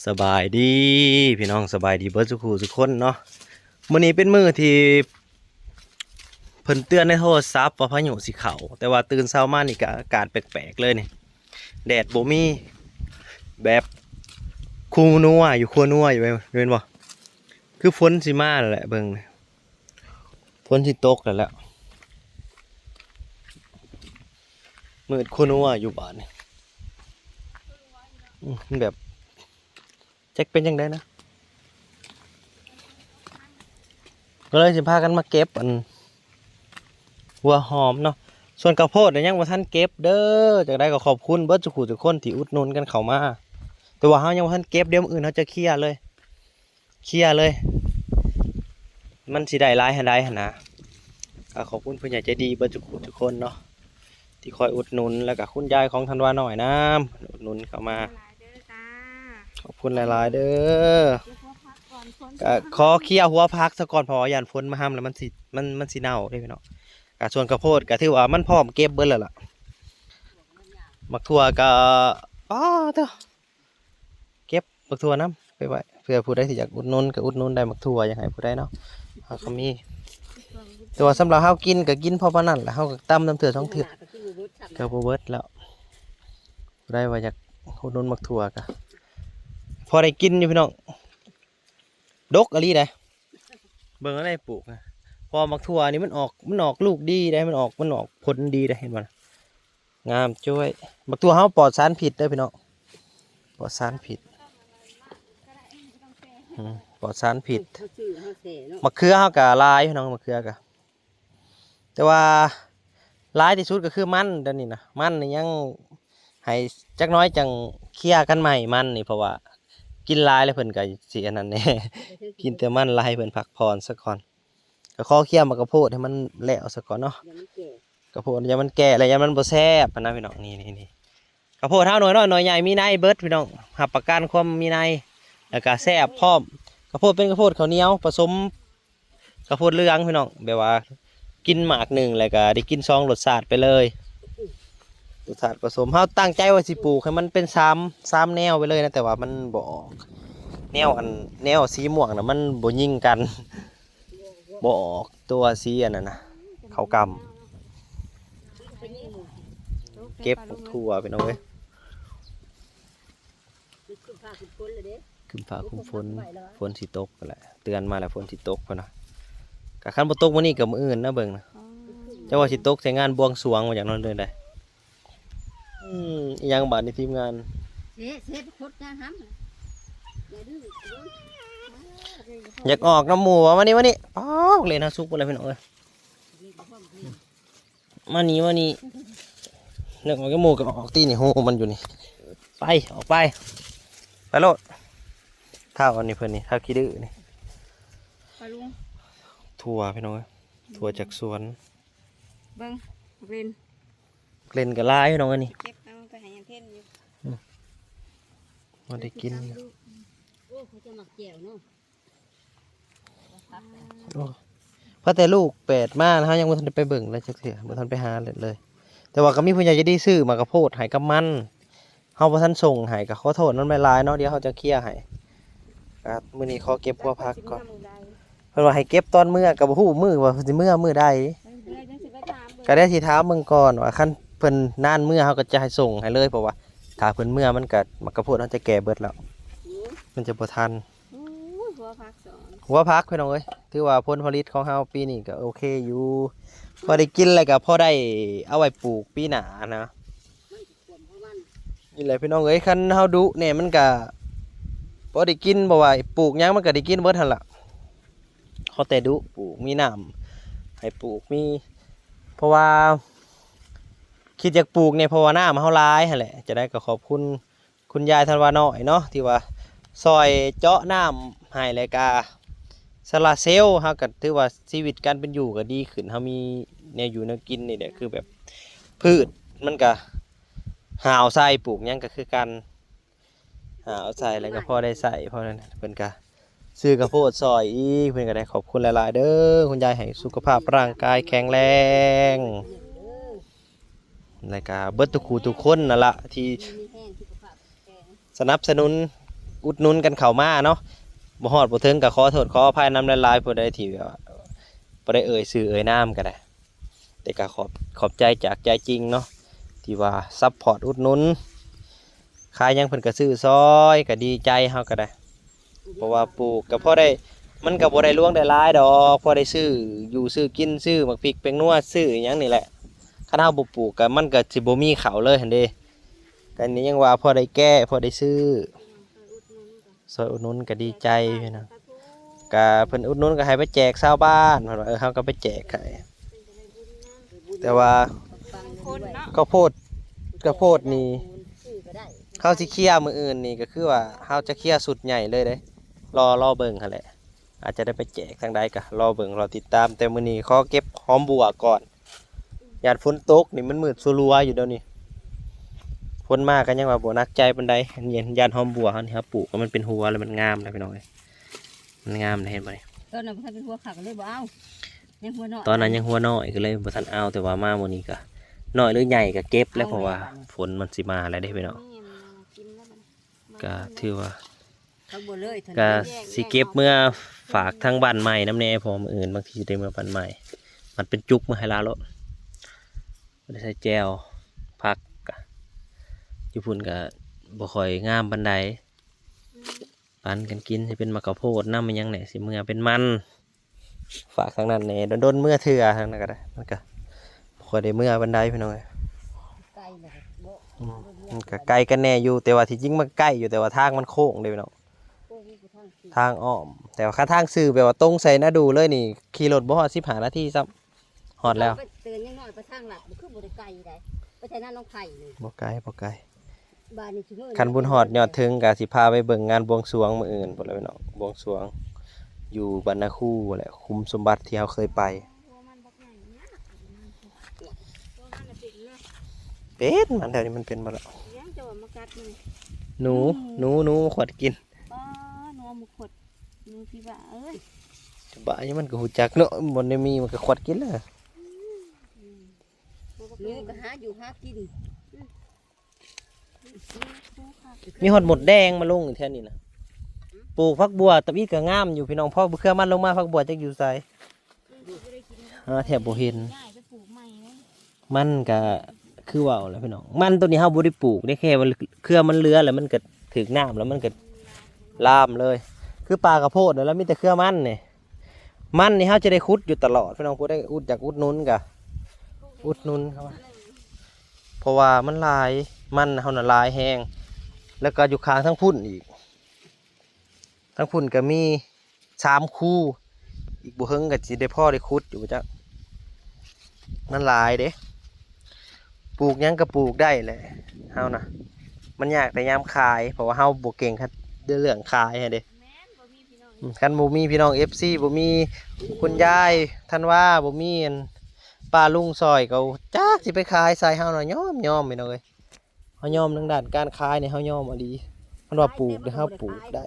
สบายดีพี่น้องสบายดีเบิร์ดสุขุทุกคนเนาะมื้อนี้เป็นมื้อที่เพิ่นเตือนในโทรศัพท์ว่าพายุสิเข้าแต่ว่าตื่นเช้ามานี่ก็อากาศแปลกๆเลยนี่แดดบ่มีแบบคูนัวอยู่คัวนัวอยู่แม่นบ่คือฝนสิมาแล้วแหละเบิ่งฝนสิตกแล้วแหละมืดคัวนัวอยู่บ้านนี่มันแบบจักเป็นจังไดนะก็เลยสิพากันมาเก็บหัวหอมเนาะส่วนข้าวโพดเนี่ยยังบ่ทันเก็บเด้อจากได้ก็ขอบคุณเบิดทุกคนที่อุดหนุนกันเข้ามาแต่ว่าเฮายังบ่ทันเก็บเดี๋ยวมื้ออื่นเฮาจะเคลียร์เลยมันสิได้หลายหันใดหั่นนะก็ขอบคุณผู้ใหญ่ใจดีเบิดทุกคนเนาะที่คอยอุดหนุนแล้วก็คุณยายของธันวาหน่อยน้ำอุดหนุนเข้ามาขอบคุณหลายๆเด้อก็ขอเคลียร์หัวพักซะก่อนเพราะว่าย่านฝนมาห้ำแล้วมันสิเน่าเด้พี่น้องก็ส่วนข้าวโพดก็ถือว่ามันพร้อมเก็บเบิดแล้วล่ะมักถั่วก็เด้อเก็บมักถั่วน้ำไปไว้เพื่อผู้ใดที่อยากอุดหนุนก็อุดหนุนได้มักถั่วอยากให้ผู้ใดเนาะเฮาก็มีแต่ว่าสำหรับเฮากินก็กินพอปานนั้นแหละเฮาก็ตำน้ำเถื่อ2 เถื่อก็บ่เบิดแล้วผู้ใดว่าอยากอุดหนุนมักถั่วก็พอได้กินอยู่พี่น้องดกอะลีได้เบิ่งอะไรปลูกนะพอมักถั่วนี่มันออกลูกดีได้มันออกผลดีได้เห็นบ่นะงามจ้วยมักถั่วเฮาปลอดสารพิษเด้อพี่น้องปลอดสารพิษปลอดสารพิษมะเขือเฮาก็ลายพี่น้องมะเขือก็แต่ว่าลายที่สุดก็คือมันเดี๋ยวนี้นะมันนี่ยังให้จักน้อยจังเคลียร์กันใหม่มันนี่เพราะว่ากินลายแล้วเพิ่นก็สิอันนั้นแน่ กินแต่มันลายเพิ่นพักผ่อนซะก่อนก็ขอเคี่ยวมากระโพดให้มันแล้วซะก่อนเนาะกระโพดอย่ามันแก่แล้วอย่ามันบ่แซ่บนะพี่น้องนี่กระโพดเท่าหน่อยน้อยหน่อยใหญ่มีในเบิดพี่น้องหับประกันความมีในแล้วก็แซ่บพร้อมกระโพดเป็นกระโพดข้าวเหนียวผสมกระโพดเหลืองพี่น้องแบบว่ากินหมากหนึ่งแล้วก็ได้กิน2 รสชาติไปเลยรสชาติผสมเฮาตั้งใจว่าสิปลูกให้มันเป็น3แนวไปเลยนะแต่ว่ามันบ่ออกแนวสีม่วงน่ะมันบ่ยิงกันบ่ออกตัวสีอันนั้นนะเขากำเก็บทั่วไปน้องเว้ยขึ้นฟ้าคุ้มฝนสิตกแหละเตือนมาแล้วฝนสิตกพอนะกะคันบ่ตกมื้อนี้กับมื้ออื่นนะเบิ่งนะจังว่าสิตกใช้งานบวงสรวงมาจากนั้นเลยได้อีหยังบาดในทีมงานอยากออกน้ำหมูวะวันนี้เลยนะซุกอะไรพี่น้องเอ้ยมานี่เลือกออกน้ำหมูกับออกตีนี่โหมันอยู่นี่ไปออกไปโลดเท่าอันนี้เพื่อนนี่เท่าขี้ดื้อนี่ถั่วพี่น้องเอ้ยถั่วจากสวนเบิ้งเล่นกับลายพี่น้องอันนี้เก็บเอาไปให้ยังเพ่นอยู่มาได้กินโอ้เขาจะหมักแจ่วเนาะเพราะแต่ลูก8 มานะฮะยังไม่ทันได้ไปเบิ่งเลยจักเสียไม่ทันไปหาเลยแต่ว่าก็มีผู้ใหญ่จะได้ซื้อมากระโพดหายกับมันเฮาบ่ทันส่งให้ก็ขอโทษนั่นไม่ลายเนาะเดี๋ยวเขาจะเคลียร์ให้ครับมื้อนี้ขอเก็บหัวพักก่อนเพิ่นว่าให้เก็บตอนมื้อก็บ่ฮู้มื้อว่าสิมื้อใดก็ได้สิถามมึงก่อนว่าคันเพิ่นนานมื้อเฮาก็จะให้ส่งให้เลยเพราะว่าถ้าเพิ่นมื้อมันก็มักกระโพดเฮาจะแก่เบิดแล้วมันจะบ่ทันหัวพักพี่น้องเอ้ยถือว่าผลผลิตของเฮาปีนี้ก็โอเคอยู่พอได้กินแล้วก็พอได้เอาไว้ปลูกปีหน้านะนี่แหละพี่น้องเอ้ยคันเฮาดุเนี่ยมันก็พอได้กินบ่ว่าปลูกหยังมันก็ได้กินเบิดหั่นล่ะเขาแต่ดุปลูกมีน้ำให้ปลูกมีเพราะว่าคิดอยากปลูกเนี่ยเพราะว่าน้ำเฮาหลายหั่นแหละจะได้ก็ขอบคุณคุณยายธันวาน้อยเนาะที่ว่าซอยเจาะน้ำให้แล้วก็โซลาร์เซลล์เฮาก็ถือว่าชีวิตการเป็นอยู่ก็ดีขึ้นเฮามีแนวอยู่แนวกินนี่แหละคือแบบพืชมันก็หาเอาใส่ปลูกหยังก็คือกันหาเอาใส่แล้วก็พอได้ใส่พอนั้นเพิ่นก็ซื้อกระโพดซอยอีกเพิ่นก็ได้ขอบคุณหลายๆเด้อคุณยายให้สุขภาพร่างกายแข็งแรงแล้วก็เบิดทุกคนนั่นล่ะที่สนับสนุน อุดหนุนกันเข้ามาเนาะบ่ฮอดบ่ถึงก็ขอโทษขออภัยนำหลายๆผู้ใดที่ว่าบ่ได้เอ่ยชื่อเอ่ยนามก็ได้แต่ก็ขอบใจจากใจจริงเนาะที่ว่าซัพพอร์ตอุดหนุนขายหยังเพิ่นก็ซื้อซอยก็ดีใจเฮาก็ได้เพราะว่าปลูกก็พอได้มันก็บ่ได้ล่วงได้หลายดอกพอได้ซื้ออยู่ซื้อกินซื้อหมักพริกแป้งนัวซื้ออิหยังนี่แหละคันเฮาบ่ปลูกก็มันก็สิบ่มีข้าวเลยหั่นเด้ก็นี้ยังว่าพอได้แก้พอได้ซื้อซอยอุดหนุนก็ดีใจพี่น้องก็เพิ่นอุดหนุนก็ให้ไปแจกชาวบ้านเพิ่นว่าเฮาก็ไปแจกให้แต่ว่า คนเนาะ ข้าวโพดนี่เขาสิเคลียร์มื้ออื่นนี่ก็คือว่าเฮาจะเคลียร์สุดใหญ่เลยเด้รอเบิ่งหั่นแหละอาจจะได้ไปแจกทางใดก็รอเบิ่งรอติดตามแต่มื้อนี้ขอเก็บหอมบัวก่อนยามฝนตกนี่มันมืดซัวๆอยู่เดี๋ยวนี้ฝนมาก็ยังว่าบ่หนักใจปานใดเย็นยานหอมบัวเฮานี่ครับปลูกก็มันเป็นหัวแล้วมันงามนะพี่น้องเอ้ยมันงามนะเห็นบ่นี่ ตอนนั้นบ่ทันเป็นหัวขักเลยบ่เอายังหัวน้อย ตอนนั้นยังหัวน้อยก็เลยบ่ทันเอาแต่ว่ามามื้อนี้ก็น้อยหรือใหญ่ก็เก็บแล้วเพราะว่าฝนมันสิมาแล้วเด้พี่น้องก็ถือว่า ทั้งหมดเลย ก็สิเก็บเมื่อฝากทางบ้านใหม่น้ำแน่พอมื้ออื่นบางทีได้เมื่อบ้านใหม่มันเป็นจุกมาให้ลาโลบ่ได้ใส่แจวผักก็อยู่พุ่นก็บ่ค่อยงามปานใดปันกันกินสิเป็นมะกะโพดนำมันยังแหน่สิเมื่อเป็นมันฝากทางนั้นแหน่โดนๆเมื่อเทื่อทางนั้นก็ได้มันก็บ่ค่อยได้เมื่อปานใดพี่น้องเอ้ย ไก่เลยบ่ มันก็ใกล้กันแน่อยู่แต่ว่าที่จริงมันใกล้อยู่แต่ว่าทางมันโค้งเด้พี่น้อง โอ้ยกูทางสิ ทางอ้อมแต่ว่าค่าทางซื้อแบบว่าตรงใส่นาดูเลยนี่ขี่รถบ่ฮอด15นาทีซ้ำฮอดแล้ว ไปเตือนยังน้อยไปทางหลัดบ่คือบ่ได้ไกลได้ไปใช้หน้าน้องไผ่เลย บ่ไกลบ่ไกล บ้านนี่สิมื้อ คันบุญฮอดยอดถึงก็สิพาไปเบิ่งงานบวงสรวงมื้ออื่นพุ่นแหละพี่น้องบวงสรวงอยู่บ้านนาคูแหละคุมสมบัติที่เฮาเคยไป ตัวมันบักใหญ่เนี่ยตัวมันน่ะเป็นนะ เป็นมันแถวนี้มันเป็นบ่ล่ะ ยังจะว่ามากัดมัน หนูขวดกิน ป้านัวหมูขดหนูพี่ว่าเอ้ย บ้ายังมันก็ฮู้จักเนาะบ่ได้มีมันก็ขวดกินแล้ว หนูก็หาอยู่หากิน มีฮอดหมดแดงมาลงอยู่แถวนี้น่ะปลูกผักบัวตะวีก็งามอยู่พี่น้องพ่อบ่เครือมันลงมาผักบัวจักอยู่ไสแถบบ่เห็น ง่ายไปปลูกใหม่เลย มันก็คือว่าวแหล้วพี่น้องมันตัวนี้เฮาบ่ได้ปลูกได้แค่ว่าเครือมันเลื้อแล้วมันก็ถึกน้ำแล้วมันก็ลามเลย คือปลากระโพดแล้วมีแต่เครือมันนี่มันนี่เฮาจะได้ขุดอยู่ตลอดพี่น้องผู้ได้อุดจากอุดหนุนกะอุดหนุนครับเพราะว่ามันลายมันเฮาน่ะลายแห้งแล้วก็อยู่ข้างทั้งพุ่นอีกทั้งพุ่นก็มี3คู่อีกบ่เฮิงก็สิได้พ่อได้ขุดอยู่จักมันหลายเด้ปลูกหยังก็ปลูกได้แหละเฮานะมันยากแต่ยามขายเพราะว่าเฮาบ่เก่งครับเรื่องขายให้เด้ แม่นบ่มีพี่น้อง คันบ่มีพี่น้อง FC บ่มีคุณยายท่านว่าบ่มีอันป้าลุงซอยก็จักสิไปขายใส่เฮาน่ะยอมพี่น้องเอ้ยเฮายอมทางด้านการขายนี่เฮายอมอะดีมันว่าปลูกเด้เฮาปลูกได้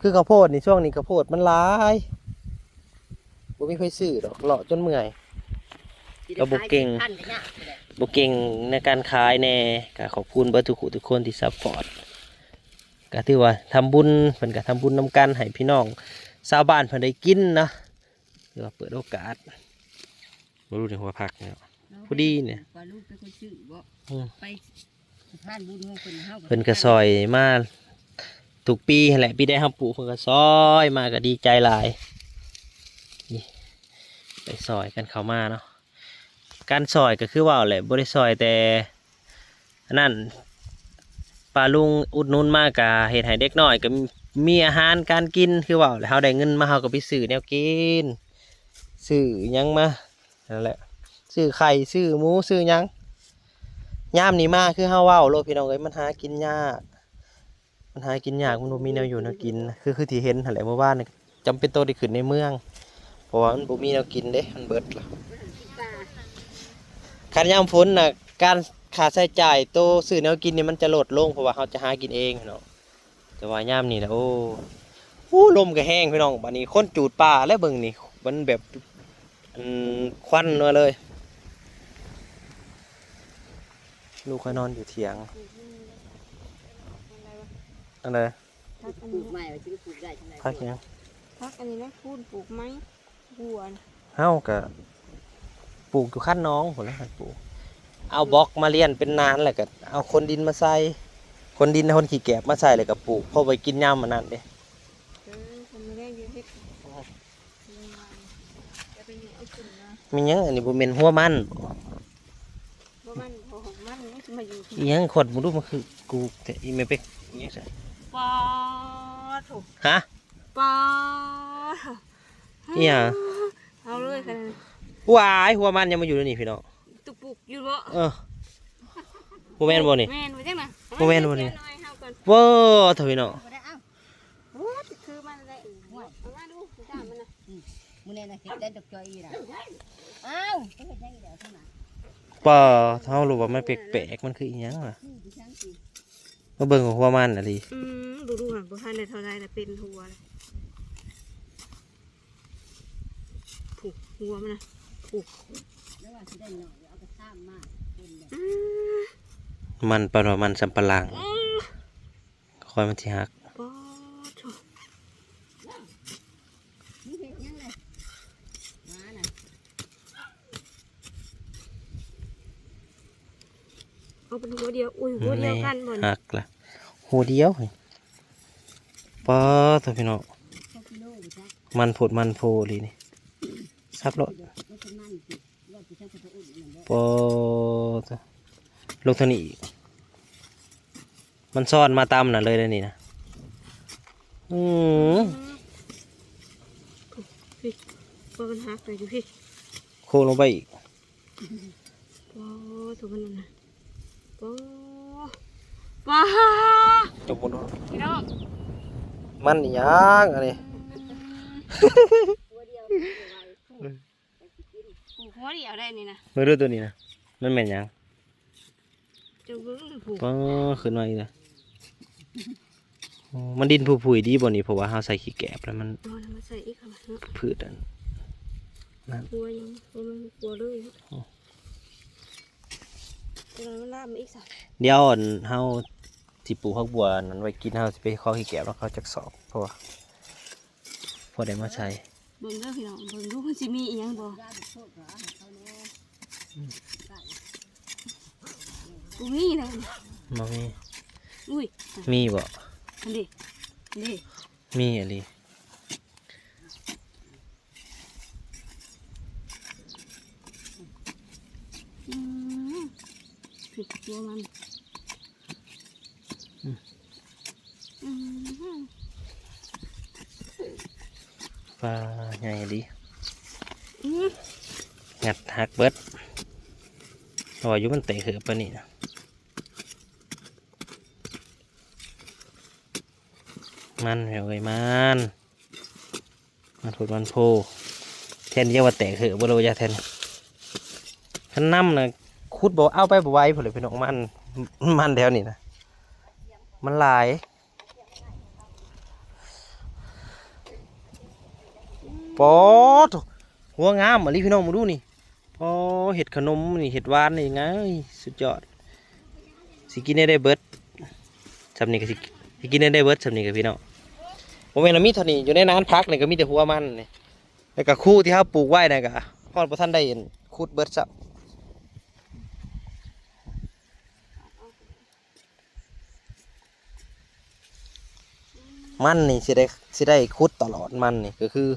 คือข้าวโพดนี่ช่วงนี้ข้าวโพดมันหลายบ่มีใครซื้อดอกเลาะจนเมื่อย ก็บ่เก่ง พันกันเนี่ยแหละ บ่เก่งในการขายแน่ก็ขอบคุณเบิดทุกคนที่ซัพพอร์ตก็ถือว่าทำบุญเพิ่นก็ทำบุญนำกันให้พี่น้องชาวบ้านเพิ่นได้กินนะถือว่าเปิดโอกาสบ่รู้ถึงว่าพักเนี่ยพอดีเนี่ย ว่าลูกเป็นคนซื้อบ่ อืม ไปสะพานบุญของเพิ่นเฮา เพิ่นก็ซอยมาทุกปีนั่นแหละปีได้เฮาปลูกเพิ่นก็ซอยมาก็ดีใจหลายนี่ไปซอยกันเข้ามาเนาะการซอยก็คือว่าแหละบ่ได้ซอยแต่อันนั้นป้าลุงอุดหนุนมากะเฮ็ดให้เด็กน้อยก็มีอาหารการกินคือว่าแหละเฮาได้เงินมาเฮาก็ไปซื้อแนวกินซื้อหยังมานั่นแหละซื้อไข่ซื้อหมูซื้อหยังยามนี้มาคือเฮาเว้าโลดพี่น้องเอ้ยมันหากินยากมันบ่มีแนวอยู่แนวกินคือที่เห็นหั่นแหละเมื่อวานนี่จำเป็นต้องได้ขึ้นในเมืองเพราะว่ามันบ่มีแนวกินเด้มันเบิดละ คันยามฝนน่ะการค่าใช้จ่ายโตซื้อแนวกินนี่มันจะลดลงเพราะว่าเราจะหากินเองเนาะแต่ว่ายามนี้นะโอ้ลมก็แห้งพี่น้องบัดนี้คนจูดป่าแล้วเบิ่งนี่มันแบบควันมาเลยลูกก็นอนอยู่เถียง อะไร พักอัน ปลู นี้ กใหม่ว่าสิปลูกได้จังได๋ พักหยัง พักอันนี้นะพูดปลูกไหมบัวนะ เฮาก็ปลูกอยู่ขั้นน้องพุ่นแหละปลูกเอาบล็อกมาเลี้ยนเป็นนานแล้วก็เอาคนดินมาใส่คนดินคนขี้แกบมาใส่แล้วก็ปลูกพอไปกินยามมันนั่นเด้ ทำไม่ได้เยอะเฮ็ดจะเป็นเอาขึ้นนะ มีหยังอันนี้บ่แม่นหัวมัน ว่ามันพอของมันนี่มาอยู่ที่ อีหยังขดบ่รู้มันคือกูแต่อีแม่เป็กอีหยังซะ ปอถูก ฮะ ปอ อีหยัง เอาเลยค่ะ วายหัวมันยังมาอยู่ในนี่พี่น้อง ตุกปุกอยู่บ่ เออบ่แม่นบ่นี่ แม่นไว้จังนะ บ่แม่นบ่นี่ เอาหอยเฮาก่อน ว้าเถอะพี่น้อง บ่ได้เอ้า โอ้คือมันอะไรเอามาดูตามมันนะ มื้อนี้น่ะเฮ็ดได้ดอกจอยอีล่ะอ้าวเฮ็ดได้แล้วซั่นน่ะ ป่าเฮารู้ว่ามันแปลกๆมันคืออีหยังล่ะ ดิฉันสิ มาเบิ่งของหัวมันน่ะดิ ดูหันบ่ทันได้เท่าไรแต่เป็นหัวเลยผูกหัวมันนะผูก แล้วว่าสิได้หน่อยเดี๋ยวเอาไปซ้ำมาเป็นแบบ มันปานว่ามันสำปะหลังคอยมันสิหัก ปอโถ นี่เฮ็ดยังไงมาน่ะ เอาเป็นหัวเดียวอุ้ยหัวเดียวกันบ่น หักล่ะหัวเดียวนี่ป้าเถอะพี่น้อง 2กิโลบ่จ๊ะ มันโพดมันโพลีนี่ซับรถ มันเป็นมันสิว่าสิจังสิอุ่นนั่นแหละ ปอเถอะลงเท่านี้อีกมันซ่อนมาตามน่ะเลยแล้วนี่นะอือ พี่ปอมันหักเลยอยู่พี่ โคลงไปอีก ปอถูกมันนะปอปอ จบหมดแล้ว พี่น้อง มันอีหยังอันนี้ ตัวเดียว ผูกหัวเดียวได้นี่นะ มือดูตัวนี้นะมันแม่นหยัง จะเบิ่งผูก ป้าขึ้นมาอีกแล้วอ๋อมันดินผุยๆดีบ่นี่เพราะว่าเฮาใส่ขี้แกบแล้วมัน เอาน้ำมาใส่อีกค่ะเนาะ พืชอัน กลัวยังกลัวมันกลัวเลยเดี๋ยวมันลามมาอีกสัก เดี๋ยวอันเฮาสิปลูกผักบัวนั้นไว้กินเฮาสิไปขอขี้แกบแล้วเขาจักสอบเพราะว่าพอได้มาใช้ เบิ่งเด้อพี่น้องเบิ่งดูมันสิมีอีหยังบ่ ยาโชคเหรอให้เขาแน่ บ่มีเลย บ่มี อุ้ย มีบ่ อันนี้อันนี้ มีอะไร ผิดตัวมันอืม ปลาใหญ่ดี อืม งัดหักเบิดเพราะว่าอยู่มันเตะเหือบปะนี่นะมันเหวไอ้มันพูดมันโพแทนเรียกว่าเตะเหือบบ่รู้จะแทนขันน้ำนะคุดบอกเอาไปบ่ไหว้ผลเลยพี่น้องมันแถวนี่นะมันหลายปอดหัวงามอ่ะลิพี่น้องมาดูนี่พอเห็ดขนมนี่เห็ดหวานนี่ไงสุดยอดสิกินได้เบิดสำนี่ก็สิกินได้เบิดสำนี่กับพี่น้องผมเห็นมีเท่านี้อยู่ในน้ำพักนี่ก็มีแต่หัวมันนี่แล้วก็คู่ที่เขาปลูกไว้นี่ก็พอดพระท่านได้เห็นคูดเบิดซับมันนี่สิได้คุดตลอดมันนี่ก็คือ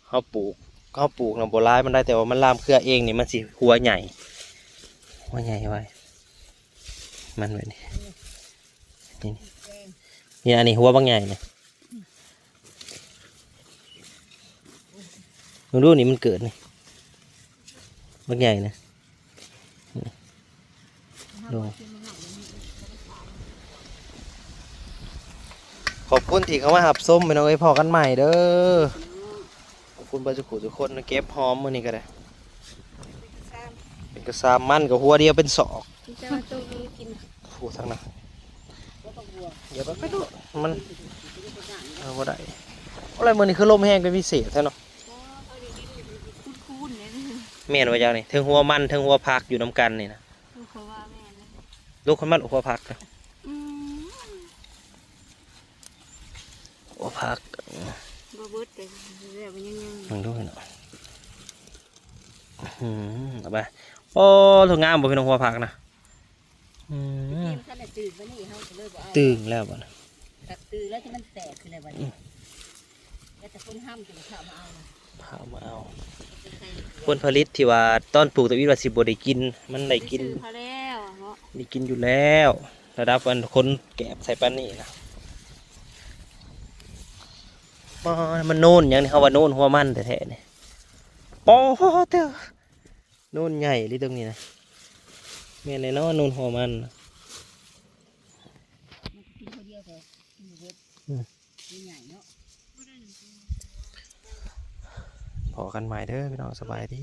เขาปลูกนะโบราณมันได้แต่ว่ามันลามเครือเองนี่มันสิหัวใหญ่ไว้มันแบบนี้นี่อันนี้หัวบางใหญ่เนี่ยมึงดูนี่มันเกิดนี่บางใหญ่นะดูขอบคุณที่เขามาหับส้มไปน้องไอ้พอกันใหม่เด้อขอบคุณบรรจุทุกคนนะเก็บหอมมือนี่ก็ได้เป็นกระซามมันกับหัวเดียวเป็นศอก จะมาตัวนี้กิน ผูทั้งนั้น ก็ต้องบัว เดี๋ยวไปดูมันเอาบ่ได้อะไรมือนี่คือลมแห้งเป็นพิเศษใช่เนาะ คูนๆเลย แม่นว่าอย่างนี้ถึงหัวมันถึงหัวผักอยู่น้ำกันนี่นะ เขาว่าแม่เลย ลูกคนมันหัวผักนะ อืม หัวผัก บ่เบิดเลยเรื่อยๆมันยัง มึงดูหน่อยเอาไปโอ้ถูกงามบ่พี่น้องหัวผักนะ ทีมท่านตื่นมานี่เขาก็เลยบอกเอา ตึงแล้วบ่นะ ตักตื่นแล้วที่มันแตกคืออะไรวะนี่แล้วแต่คนห้ามจะเข้ามาเอานะ พามาเอาผลผลิตที่ว่าตอนปลูกตะวิดว่าสิบ่ได้กินมันได้กิน พอแล้วเนาะ ได้กินอยู่แล้วระดับอันคนแกบใส่ปานนี้นะมันโน่นอย่างนี้เขาว่าโน่นหัวมันแท้ๆเนี่ยโอ้เต้าโน่นใหญ่เลยตรงนี้นะแม่นเลยเนาะโน่นหัวมันน่ะ มันกินคนเดียวแต่กินเวทใหญ่เนาะ พอกันใหม่เด้อพี่น้องสบายดี